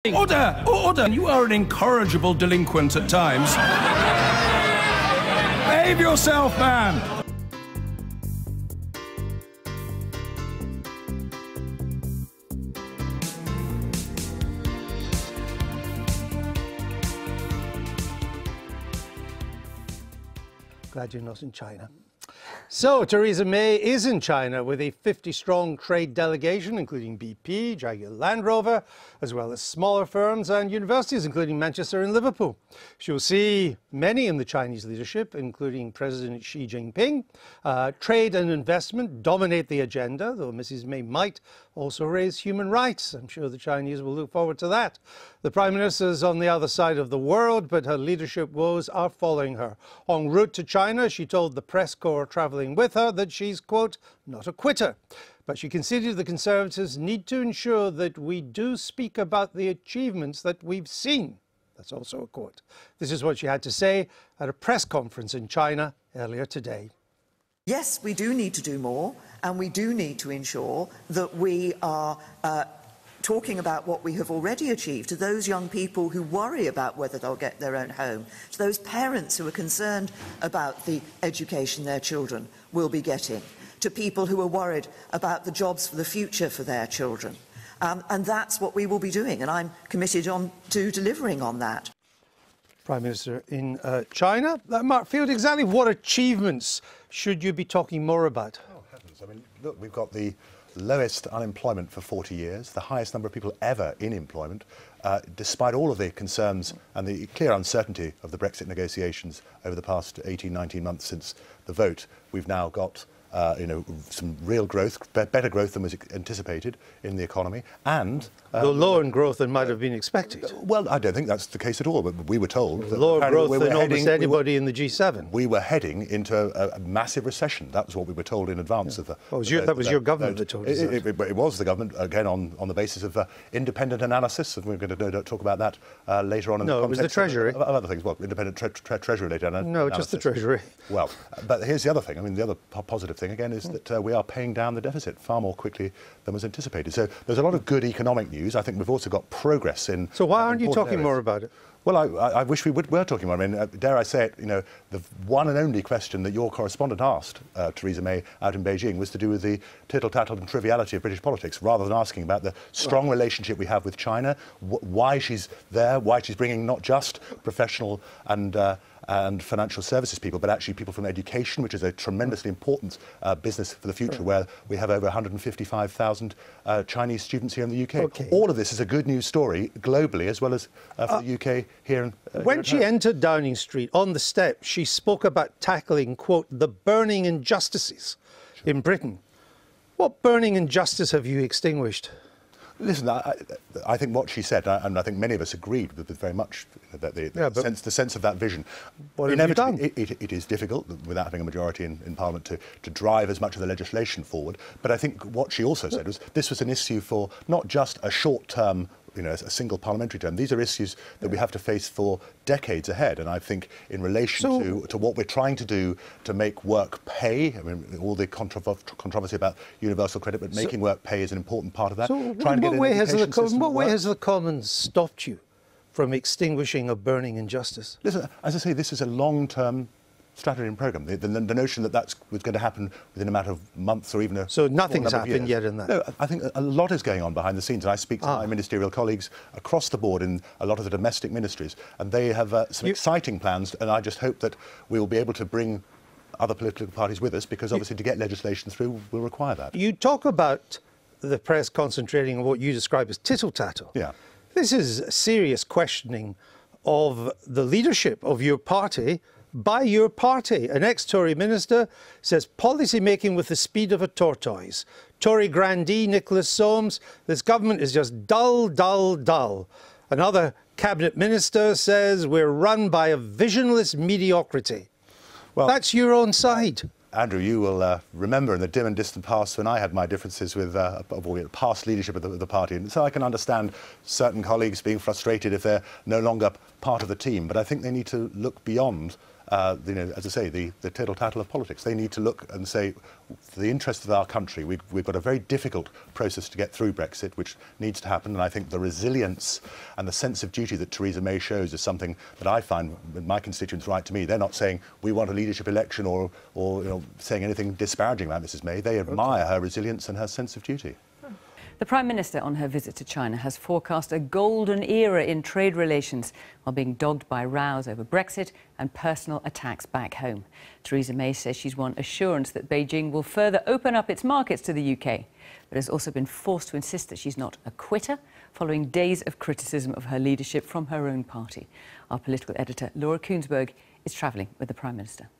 Order! Order! You are an incorrigible delinquent at times. Behave yourself, man! Glad you're not in China. So, Theresa May is in China with a 50-strong trade delegation, including BP, Jaguar Land Rover, as well as smaller firms and universities, including Manchester and Liverpool. She will see many in the Chinese leadership, including President Xi Jinping. Trade and investment dominate the agenda, though Mrs. May might also raise human rights. I'm sure the Chinese will look forward to that. The Prime Minister is on the other side of the world, but her leadership woes are following her. En route to China, she told the press corps travelling with her that she's, quote, not a quitter. But she conceded the Conservatives need to ensure that we do speak about the achievements that we've seen. That's also a quote. This is what she had to say at a press conference in China earlier today. Yes, we do need to do more, and we do need to ensure that we are talking about what we have already achieved to those young people who worry about whether they'll get their own home, to those parents who are concerned about the education their children will be getting, to people who are worried about the jobs for the future for their children. And that's what we will be doing, and I'm committed to delivering on that. Prime Minister in China. Mark Field, exactly what achievements should you be talking more about? Oh, heavens. I mean, look, we've got the lowest unemployment for 40 years, the highest number of people ever in employment, despite all of the concerns and the clear uncertainty of the Brexit negotiations over the past 18, 19 months since the vote. We've now got some real growth, better growth than was anticipated in the economy, and though lower in growth than might have been expected. Well, I don't think that's the case at all. But we were told that lower growth than almost anybody in the G7. We were heading into a massive recession. That was what we were told in advance of the. That was your government that told us that. It was the government, again on the basis of independent analysis, and we're going to talk about that later on. In no, the it was the Treasury. Of other things. Well, independent Treasury-related analysis. No, just the Treasury. Well, but here's the other thing. I mean, the other positive thing again is that we are paying down the deficit far more quickly than was anticipated. So there's a lot of good economic news. I think we've also got progress in. So why aren't you talking more about it? Well, I wish we were talking more. I mean, dare I say it, the one and only question that your correspondent asked Theresa May out in Beijing was to do with the tittle-tattle and triviality of British politics, rather than asking about the strong relationship we have with China, why she's there, why she's bringing not just professional and financial services people, but actually people from education, which is a tremendously important business for the future, where we have over 155,000 Chinese students here in the UK. Okay. All of this is a good news story globally, as well as for the UK here. When she entered Downing Street on the steps, she spoke about tackling, quote, the burning injustices in Britain. What burning injustice have you extinguished? Listen, I think what she said, and I think many of us agreed with very much that the sense of that vision. What have you done? It is difficult, without having a majority in Parliament, to drive as much of the legislation forward. But I think what she also said was this was an issue for not just a short-term, a single parliamentary term. These are issues that we have to face for decades ahead. And I think in relation to what we're trying to do to make work pay, I mean, all the controversy about universal credit, but making work pay is an important part of that. So in what way has the Commons stopped you from extinguishing a burning injustice? Listen, as I say, this is a long-term strategy and programme. The notion that was going to happen within a matter of months or even a So nothing's happened yet in that? No, I think a lot is going on behind the scenes, and I speak to my ministerial colleagues across the board in a lot of the domestic ministries, and they have some exciting plans, and I just hope that we will be able to bring other political parties with us, because obviously to get legislation through will require that. You talk about the press concentrating on what you describe as tittle-tattle. Yeah. This is serious questioning of the leadership of your party by your party. An ex-Tory minister says policy making with the speed of a tortoise. Tory grandee Nicholas Soames, this government is just dull, dull, dull. Another cabinet minister says we're run by a visionless mediocrity. Well, that's your own side. Andrew, you will remember in the dim and distant past when I had my differences with past leadership of the party. And so I can understand certain colleagues being frustrated if they're no longer part of the team. But I think they need to look beyond as I say, the tittle-tattle of politics. They need to look and say, for the interest of our country, we've got a very difficult process to get through Brexit, which needs to happen, and I think the resilience and the sense of duty that Theresa May shows is something that I find my constituents write to me. They're not saying we want a leadership election or saying anything disparaging about Mrs May. They admire her resilience and her sense of duty. The Prime Minister on her visit to China has forecast a golden era in trade relations while being dogged by rows over Brexit and personal attacks back home. Theresa May says she's won assurance that Beijing will further open up its markets to the UK, but has also been forced to insist that she's not a quitter following days of criticism of her leadership from her own party. Our political editor, Laura Kuenssberg, is travelling with the Prime Minister.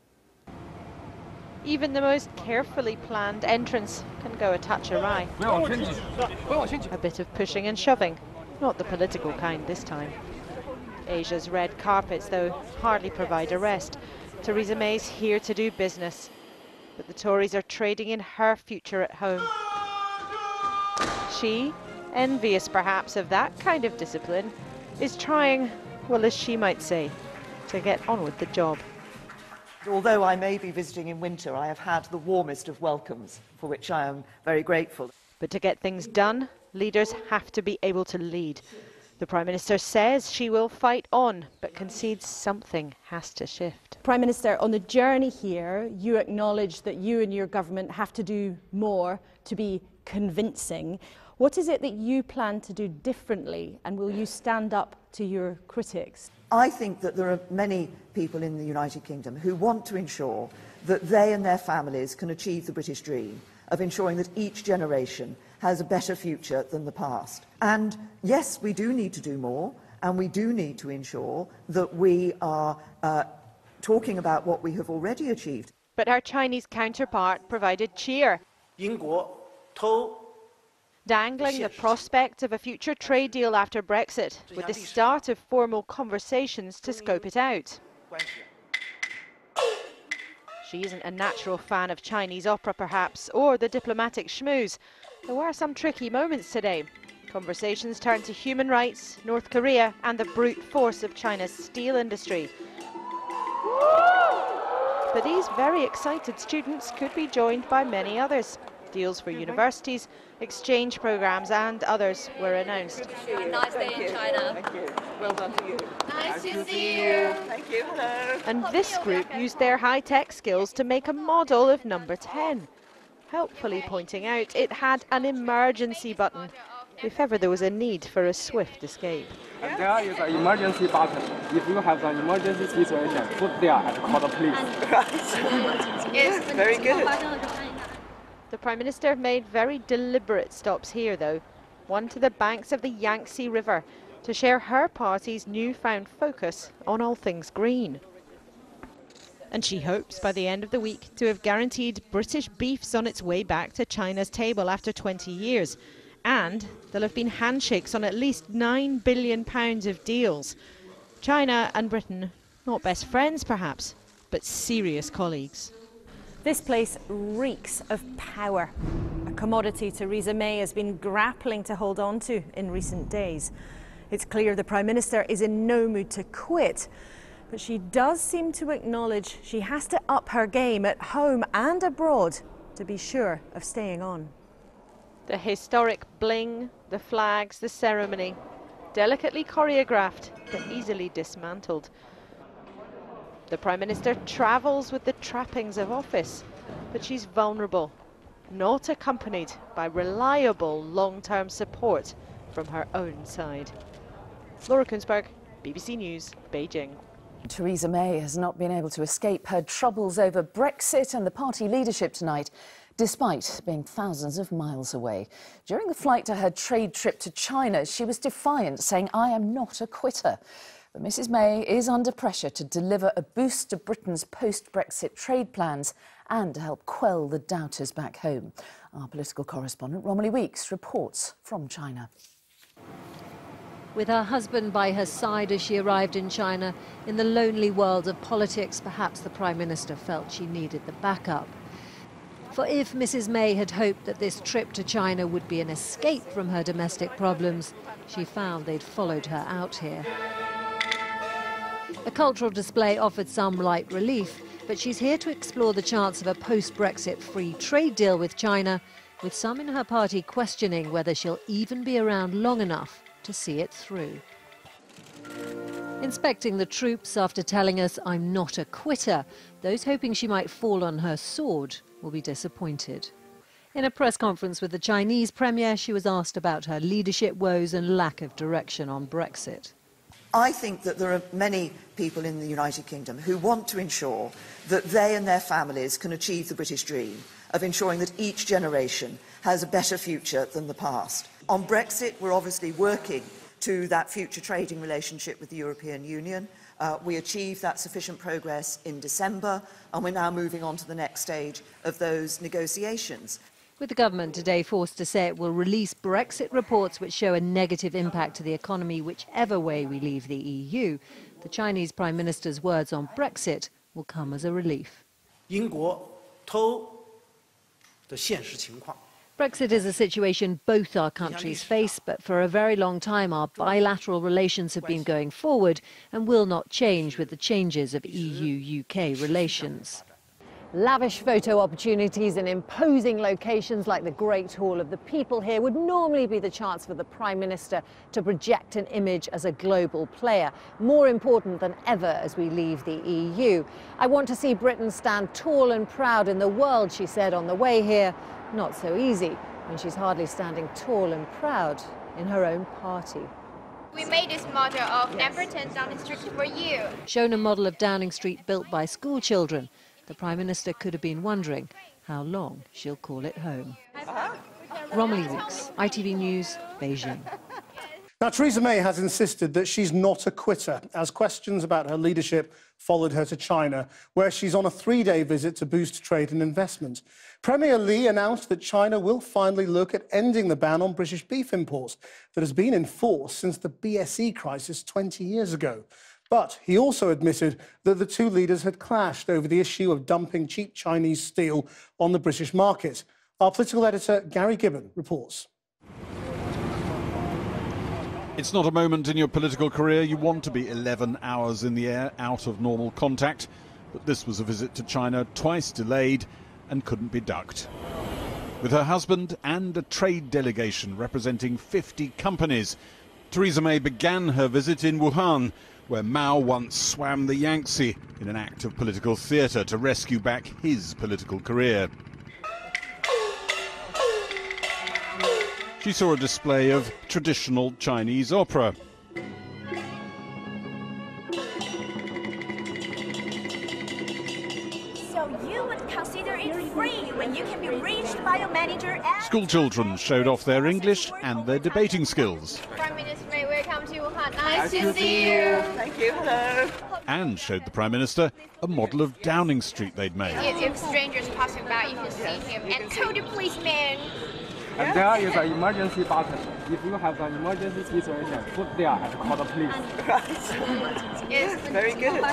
Even the most carefully planned entrance can go a touch awry. A bit of pushing and shoving, not the political kind this time. Asia's red carpets, though, hardly provide a rest. Theresa May's here to do business, but the Tories are trading in her future at home. She, envious perhaps of that kind of discipline, is trying, well, as she might say, to get on with the job. Although I may be visiting in winter, I have had the warmest of welcomes, for which I am very grateful. But to get things done, leaders have to be able to lead. The Prime Minister says she will fight on, but concedes something has to shift. Prime Minister, on the journey here, you acknowledge that you and your government have to do more to be convincing. What is it that you plan to do differently, and will you stand up to your critics? I think that there are many people in the United Kingdom who want to ensure that they and their families can achieve the British dream of ensuring that each generation has a better future than the past. And yes, we do need to do more, and we do need to ensure that we are talking about what we have already achieved. But her Chinese counterpart provided cheer, dangling the prospect of a future trade deal after Brexit, with the start of formal conversations to scope it out. She isn't a natural fan of Chinese opera, perhaps, or the diplomatic schmooze. There were some tricky moments today. Conversations turned to human rights, North Korea, and the brute force of China's steel industry. But these very excited students could be joined by many others. Deals for universities, exchange programs and others were announced. Have a nice day in China. Thank you. Well done to you. Nice to see you. Thank you. Hello. And this group used their high-tech skills to make a model of number 10, helpfully pointing out it had an emergency button, if ever there was a need for a swift escape. And there is an emergency button. If you have an emergency situation, put there and call the police. Yes, very good. The Prime Minister made very deliberate stops here, though. One to the banks of the Yangtze River to share her party's newfound focus on all things green. And she hopes by the end of the week to have guaranteed British beef's on its way back to China's table after 20 years. And there'll have been handshakes on at least £9 billion of deals. China and Britain, not best friends perhaps, but serious colleagues. This place reeks of power, a commodity Theresa May has been grappling to hold on to in recent days. It's clear the Prime Minister is in no mood to quit, but she does seem to acknowledge she has to up her game at home and abroad to be sure of staying on. The historic bling, the flags, the ceremony, delicately choreographed but easily dismantled. The Prime Minister travels with the trappings of office, but she's vulnerable, not accompanied by reliable long-term support from her own side. Laura Kuenssberg, BBC News, Beijing. Theresa May has not been able to escape her troubles over Brexit and the party leadership tonight, despite being thousands of miles away. During the flight to her trade trip to China, she was defiant, saying, "I am not a quitter." But Mrs May is under pressure to deliver a boost to Britain's post-Brexit trade plans and to help quell the doubters back home. Our political correspondent Romilly Weeks reports from China. With her husband by her side as she arrived in China, in the lonely world of politics, perhaps the Prime Minister felt she needed the backup. For if Mrs May had hoped that this trip to China would be an escape from her domestic problems, she found they'd followed her out here. A cultural display offered some light relief, but she's here to explore the chance of a post-Brexit free trade deal with China, with some in her party questioning whether she'll even be around long enough to see it through. Inspecting the troops after telling us I'm not a quitter, those hoping she might fall on her sword will be disappointed. In a press conference with the Chinese Premier, she was asked about her leadership woes and lack of direction on Brexit. I think that there are many people in the United Kingdom who want to ensure that they and their families can achieve the British dream of ensuring that each generation has a better future than the past. On Brexit, we're obviously working to that future trading relationship with the European Union. We achieved that sufficient progress in December, and we're now moving on to the next stage of those negotiations. With the government today forced to say it will release Brexit reports which show a negative impact to the economy whichever way we leave the EU, the Chinese Prime Minister's words on Brexit will come as a relief. Brexit is a situation both our countries face, but for a very long time our bilateral relations have been going forward and will not change with the changes of EU-UK relations. Lavish photo opportunities in imposing locations like the Great Hall of the People here would normally be the chance for the Prime Minister to project an image as a global player, more important than ever as we leave the EU. I want to see Britain stand tall and proud in the world, she said on the way here. Not so easy when she's hardly standing tall and proud in her own party. We made this model of number 10 Downing Street for you. Shown a model of Downing Street built by school children, the Prime Minister could have been wondering how long she'll call it home. Romilly Weeks, ITV News, Beijing. Now, Theresa May has insisted that she's not a quitter, as questions about her leadership followed her to China, where she's on a 3-day visit to boost trade and investment. Premier Li announced that China will finally look at ending the ban on British beef imports that has been in force since the BSE crisis 20 years ago. But he also admitted that the two leaders had clashed over the issue of dumping cheap Chinese steel on the British market. Our political editor, Gary Gibbon, reports. It's not a moment in your political career you want to be 11 hours in the air out of normal contact, but this was a visit to China twice delayed and couldn't be ducked. With her husband and a trade delegation representing 50 companies, Theresa May began her visit in Wuhan, where Mao once swam the Yangtze in an act of political theatre to rescue back his political career. She saw a display of traditional Chinese opera. So you would consider it free when you can be reached by your manager and... School children showed off their English and their debating skills. Prime Minister May, welcome to Wuhan. Nice to see you. Thank you. Hello. And showed the Prime Minister a model of Downing Street they'd made. If strangers passing by, you can see him. And told the policeman. And there is an emergency button. If you have an emergency situation, put there and call the police. Yes, very good.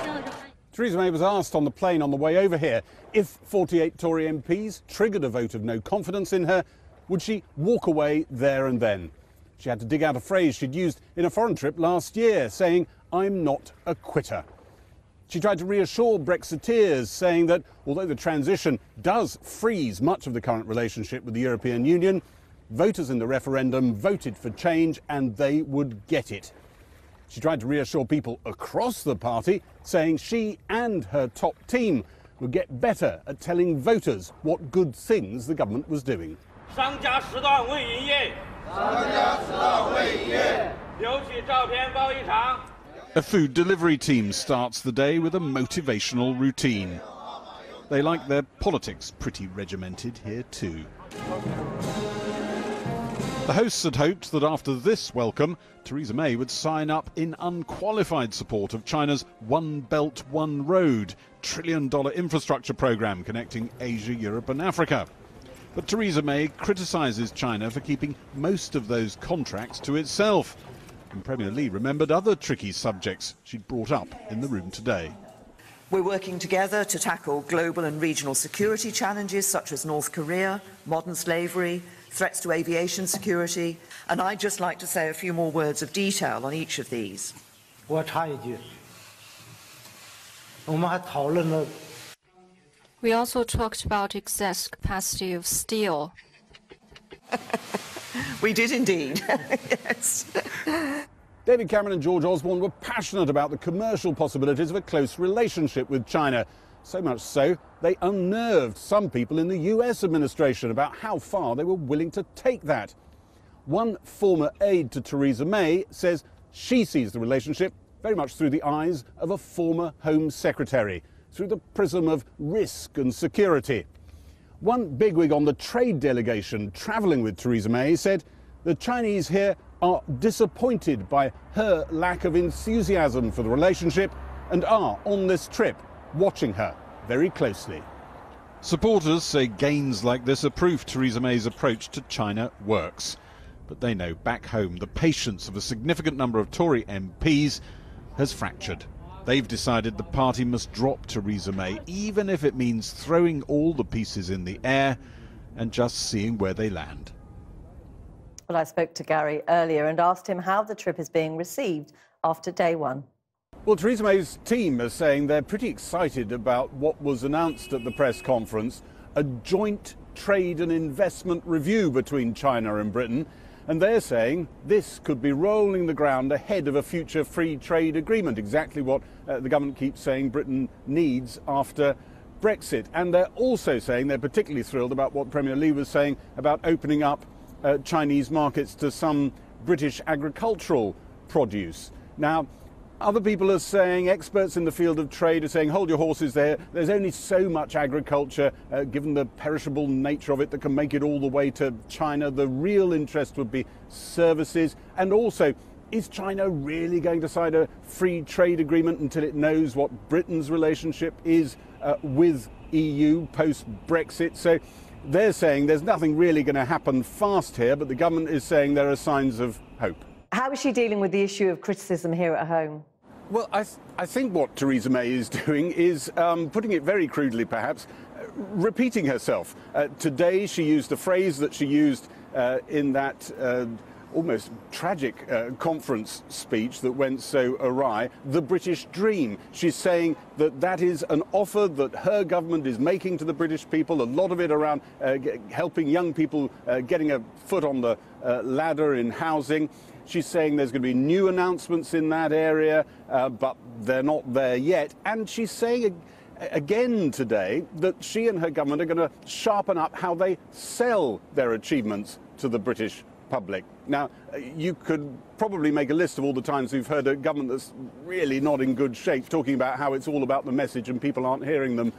Theresa May was asked on the plane on the way over here if 48 Tory MPs triggered a vote of no confidence in her, would she walk away there and then? She had to dig out a phrase she'd used in a foreign trip last year, saying, "I'm not a quitter." She tried to reassure Brexiteers, saying that although the transition does freeze much of the current relationship with the European Union, voters in the referendum voted for change and they would get it. She tried to reassure people across the party, saying she and her top team would get better at telling voters what good things the government was doing. A food delivery team starts the day with a motivational routine. They like their politics pretty regimented here too. The hosts had hoped that after this welcome, Theresa May would sign up in unqualified support of China's One Belt, One Road, trillion-dollar infrastructure programme connecting Asia, Europe and Africa. But Theresa May criticises China for keeping most of those contracts to itself. And Premier Li remembered other tricky subjects she'd brought up in the room today. We're working together to tackle global and regional security challenges such as North Korea, modern slavery, threats to aviation security, and I'd just like to say a few more words of detail on each of these. We also talked about excess capacity of steel. We did indeed, yes. David Cameron and George Osborne were passionate about the commercial possibilities of a close relationship with China. So much so, they unnerved some people in the US administration about how far they were willing to take that. One former aide to Theresa May says she sees the relationship very much through the eyes of a former Home Secretary, through the prism of risk and security. One bigwig on the trade delegation travelling with Theresa May said the Chinese here are disappointed by her lack of enthusiasm for the relationship and are, on this trip, watching her very closely. Supporters say gains like this are proof Theresa May's approach to China works. But they know back home the patience of a significant number of Tory MPs has fractured. They've decided the party must drop Theresa May, even if it means throwing all the pieces in the air and just seeing where they land. Well, I spoke to Gary earlier and asked him how the trip is being received after day one. Well, Theresa May's team are saying they're pretty excited about what was announced at the press conference, a joint trade and investment review between China and Britain. And they're saying this could be rolling the ground ahead of a future free trade agreement, exactly what the government keeps saying Britain needs after Brexit. And they're also saying they're particularly thrilled about what Premier Lee was saying about opening up Chinese markets to some British agricultural produce. Now, other people are saying, experts in the field of trade are saying, hold your horses there. There's only so much agriculture, given the perishable nature of it, that can make it all the way to China. The real interest would be services. And also, is China really going to sign a free trade agreement until it knows what Britain's relationship is with EU post-Brexit? So they're saying there's nothing really going to happen fast here, but the government is saying there are signs of hope. How is she dealing with the issue of criticism here at home? Well, I think what Theresa May is doing is, putting it very crudely perhaps, repeating herself. Today she used a phrase that she used in that almost tragic conference speech that went so awry, the British dream. She's saying that that is an offer that her government is making to the British people, a lot of it around helping young people getting a foot on the ladder in housing. She's saying there's going to be new announcements in that area, but they're not there yet. And she's saying again today that she and her government are going to sharpen up how they sell their achievements to the British public. Now, you could probably make a list of all the times we've heard a government that's really not in good shape talking about how it's all about the message and people aren't hearing them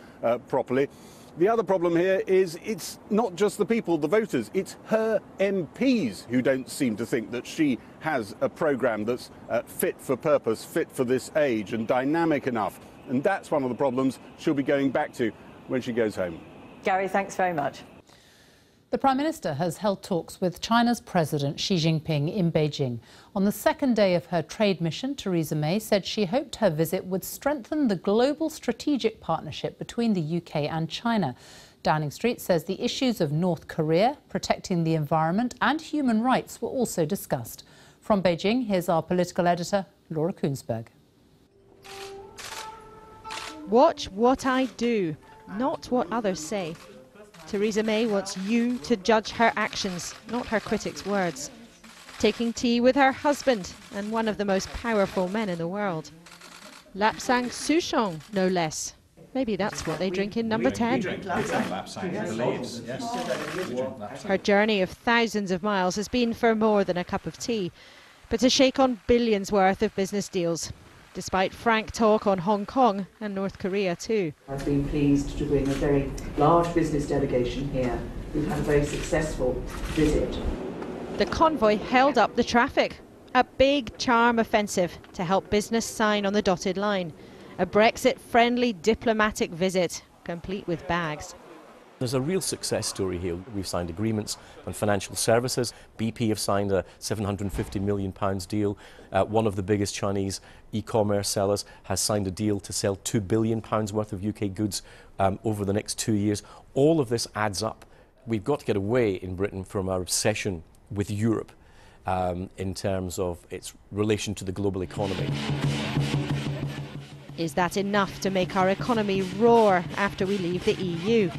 properly. The other problem here is it's not just the people, the voters, it's her MPs who don't seem to think that she has a programme that's fit for purpose, fit for this age and dynamic enough. And that's one of the problems she'll be going back to when she goes home. Gary, thanks very much. The Prime Minister has held talks with China's President Xi Jinping in Beijing. On the second day of her trade mission, Theresa May said she hoped her visit would strengthen the global strategic partnership between the UK and China. Downing Street says the issues of North Korea, protecting the environment and human rights were also discussed. From Beijing, here's our political editor, Laura Kunsberg. Watch what I do, not what others say. Theresa May wants you to judge her actions, not her critics' words. Taking tea with her husband and one of the most powerful men in the world. Lapsang Souchong, no less. Maybe that's what they drink in number 10. Her journey of thousands of miles has been for more than a cup of tea, but to shake on billions worth of business deals, despite frank talk on Hong Kong and North Korea too. I've been pleased to bring a very large business delegation here. We've had a very successful visit. The convoy held up the traffic. A big charm offensive to help business sign on the dotted line. A Brexit-friendly diplomatic visit, complete with bags. There's a real success story here. We've signed agreements on financial services. BP have signed a £750 million deal. One of the biggest Chinese e-commerce sellers has signed a deal to sell £2 billion worth of UK goods over the next 2 years. All of this adds up. We've got to get away in Britain from our obsession with Europe in terms of its relation to the global economy. Is that enough to make our economy roar after we leave the EU?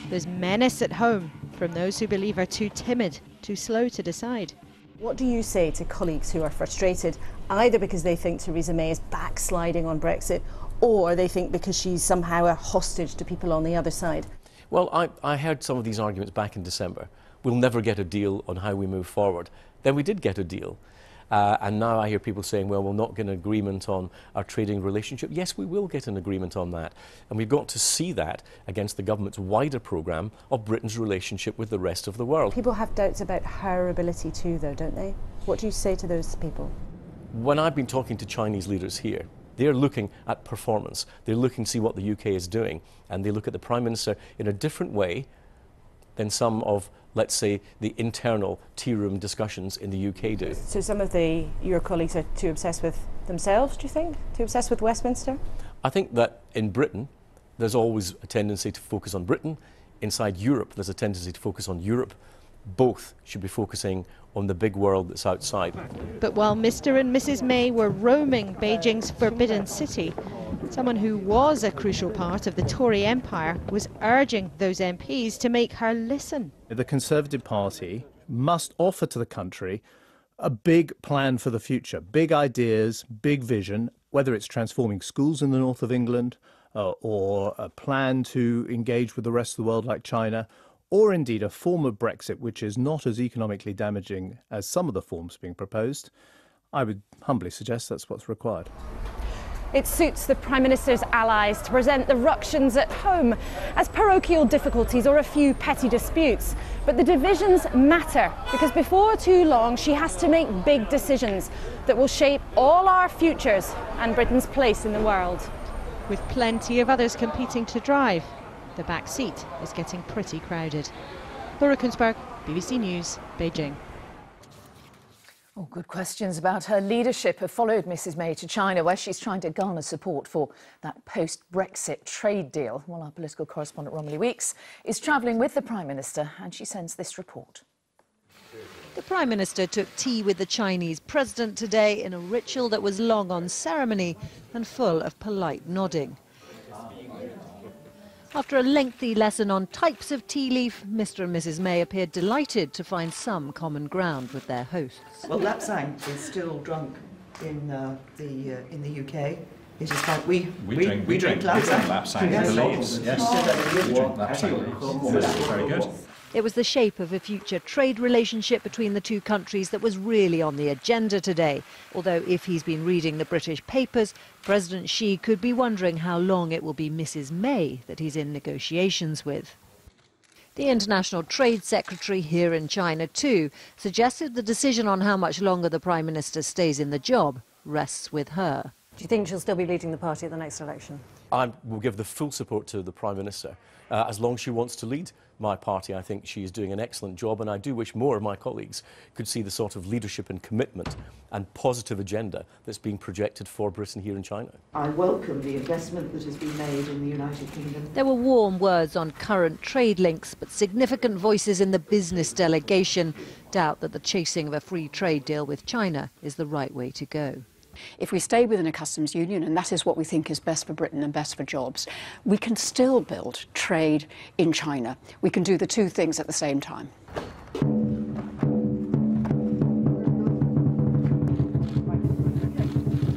There's menace at home from those who believe are too timid, too slow to decide. What do you say to colleagues who are frustrated, either because they think Theresa May is backsliding on Brexit, or they think because she's somehow a hostage to people on the other side? Well, I heard some of these arguments back in December. We'll never get a deal on how we move forward. Then we did get a deal. And now I hear people saying, well, we'll not get an agreement on our trading relationship. Yes, we will get an agreement on that. And we've got to see that against the government's wider programme of Britain's relationship with the rest of the world. People have doubts about her ability too, though, don't they? What do you say to those people? When I've been talking to Chinese leaders here, they're looking at performance. They're looking to see what the UK is doing. And they look at the Prime Minister in a different way than some of, let's say, the internal tea room discussions in the UK do. So some of your colleagues are too obsessed with themselves, do you think? Too obsessed with Westminster? I think that in Britain, there's always a tendency to focus on Britain. Inside Europe, there's a tendency to focus on Europe. Both should be focusing on the big world that's outside. But while Mr. and Mrs. May were roaming Beijing's Forbidden City, someone who was a crucial part of the Tory empire was urging those MPs to make her listen. The Conservative Party must offer to the country a big plan for the future, big ideas, big vision, whether it's transforming schools in the north of England or a plan to engage with the rest of the world like China, or indeed a form of Brexit which is not as economically damaging as some of the forms being proposed. I would humbly suggest that's what's required. It suits the Prime Minister's allies to present the ructions at home as parochial difficulties or a few petty disputes. But the divisions matter, because before too long she has to make big decisions that will shape all our futures and Britain's place in the world. With plenty of others competing to drive, the back seat is getting pretty crowded. Laura Kunzberg, BBC News, Beijing. Oh, good questions about her leadership have followed Mrs. May to China, where she's trying to garner support for that post-Brexit trade deal. Well, our political correspondent Romilly Weeks is travelling with the Prime Minister, and she sends this report. The Prime Minister took tea with the Chinese President today in a ritual that was long on ceremony and full of polite nodding. After a lengthy lesson on types of tea leaf, Mr. and Mrs. May appeared delighted to find some common ground with their hosts. Well, lapsang is still drunk in the UK. It's just like we drink lapsang. Yes. The leaves, yes. We drink lapsang. Yes, very good. It was the shape of a future trade relationship between the two countries that was really on the agenda today. Although if he's been reading the British papers, President Xi could be wondering how long it will be Mrs. May that he's in negotiations with. The International Trade Secretary here in China too suggested the decision on how much longer the Prime Minister stays in the job rests with her. Do you think she'll still be leading the party at the next election? I will give the full support to the Prime Minister. As long as she wants to lead my party, I think she is doing an excellent job, and I do wish more of my colleagues could see the sort of leadership and commitment and positive agenda that's being projected for Britain here in China. I welcome the investment that has been made in the United Kingdom. There were warm words on current trade links, but significant voices in the business delegation doubt that the chasing of a free trade deal with China is the right way to go. If we stay within a customs union, and that is what we think is best for Britain and best for jobs, we can still build trade in China. We can do the two things at the same time.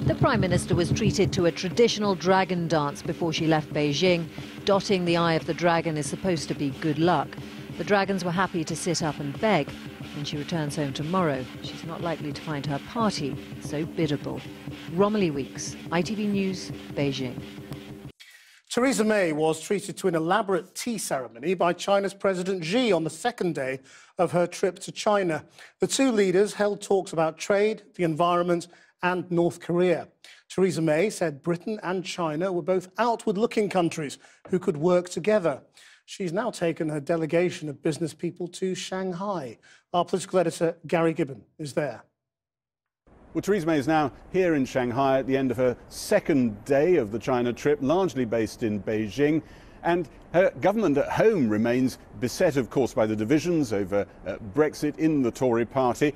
The Prime Minister was treated to a traditional dragon dance before she left Beijing. Dotting the eye of the dragon is supposed to be good luck. The dragons were happy to sit up and beg. When she returns home tomorrow, she's not likely to find her party so biddable. Romilly Weeks, ITV News, Beijing. Theresa May was treated to an elaborate tea ceremony by China's President Xi on the second day of her trip to China. The two leaders held talks about trade, the environment and North Korea. Theresa May said Britain and China were both outward-looking countries who could work together. She's now taken her delegation of business people to Shanghai. Our political editor, Gary Gibbon, is there. Well, Theresa May is now here in Shanghai at the end of her second day of the China trip, largely based in Beijing. And her government at home remains beset, of course, by the divisions over Brexit in the Tory party.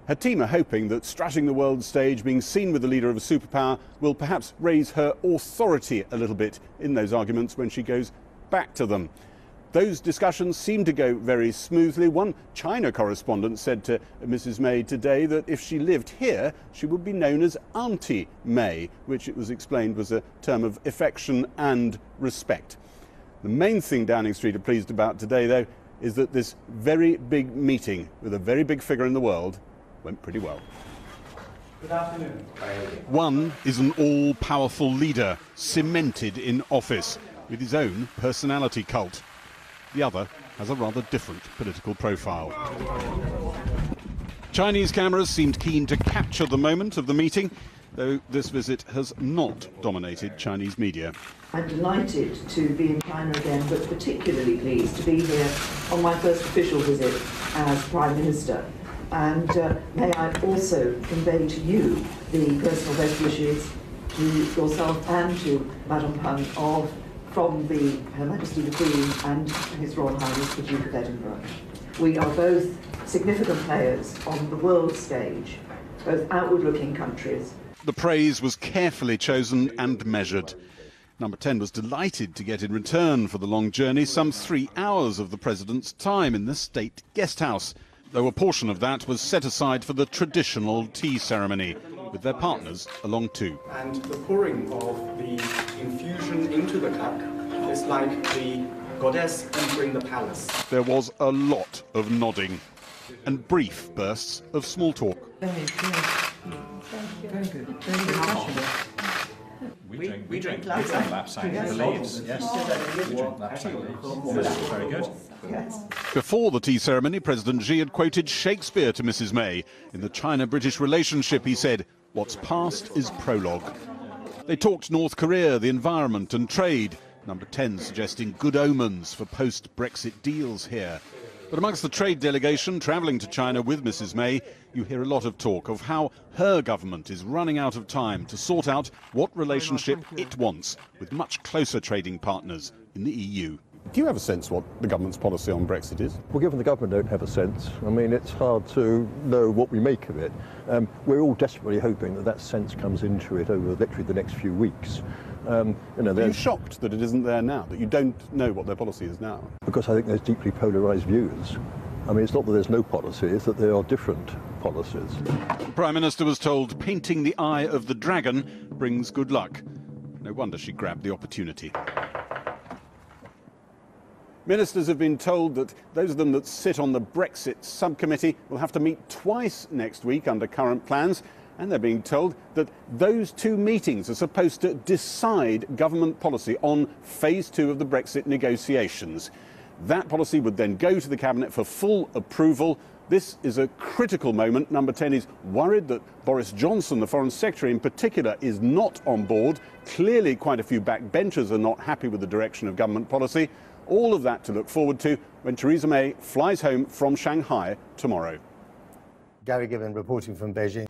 Her team are hoping that strutting the world stage, being seen with the leader of a superpower, will perhaps raise her authority a little bit in those arguments when she goes back to them. Those discussions seem to go very smoothly. One China correspondent said to Mrs. May today that if she lived here, she would be known as Aunty May, which it was explained was a term of affection and respect. The main thing Downing Street are pleased about today, though, is that this very big meeting with a very big figure in the world went pretty well. Good afternoon. One is an all-powerful leader, cemented in office, with his own personality cult. The other has a rather different political profile. Chinese cameras seemed keen to capture the moment of the meeting, though this visit has not dominated Chinese media. I'm delighted to be in China again, but particularly pleased to be here on my first official visit as Prime Minister. And may I also convey to you the personal best wishes to yourself and to Madame Peng from Her Majesty the Queen and His Royal Highness the Duke of Edinburgh. We are both significant players on the world stage, both outward-looking countries. The praise was carefully chosen and measured. Number 10 was delighted to get in return for the long journey some 3 hours of the President's time in the State Guest House, though a portion of that was set aside for the traditional tea ceremony, with their partners along too. And the pouring of the infusion into the cup is like the goddess entering the palace. There was a lot of nodding and brief bursts of small talk. Very good. Thank you. Very good. Very passionate. We drink lapsang, I believe. Yes. We drink lapsang. Yes. Very good. Yes. Before the tea ceremony, President Xi had quoted Shakespeare to Mrs. May. In the China-British relationship, he said, "What's past is prologue." They talked North Korea, the environment and trade. Number 10 suggesting good omens for post-Brexit deals here. But amongst the trade delegation travelling to China with Mrs. May, you hear a lot of talk of how her government is running out of time to sort out what relationship it wants with much closer trading partners in the EU. Do you have a sense what the government's policy on Brexit is? Well, given the government don't have a sense, I mean, it's hard to know what we make of it. We're all desperately hoping that that sense comes into it over literally the next few weeks. Are you shocked that it isn't there now, that you don't know what their policy is now? Because I think there's deeply polarised views. I mean, it's not that there's no policy, it's that there are different policies. The Prime Minister was told painting the eye of the dragon brings good luck. No wonder she grabbed the opportunity. Ministers have been told that those of them that sit on the Brexit subcommittee will have to meet twice next week under current plans, and they're being told that those two meetings are supposed to decide government policy on phase 2 of the Brexit negotiations. That policy would then go to the Cabinet for full approval. This is a critical moment. Number 10 is worried that Boris Johnson, the Foreign Secretary in particular, is not on board. Clearly quite a few backbenchers are not happy with the direction of government policy. All of that to look forward to when Theresa May flies home from Shanghai tomorrow. Gary Gibbon reporting from Beijing.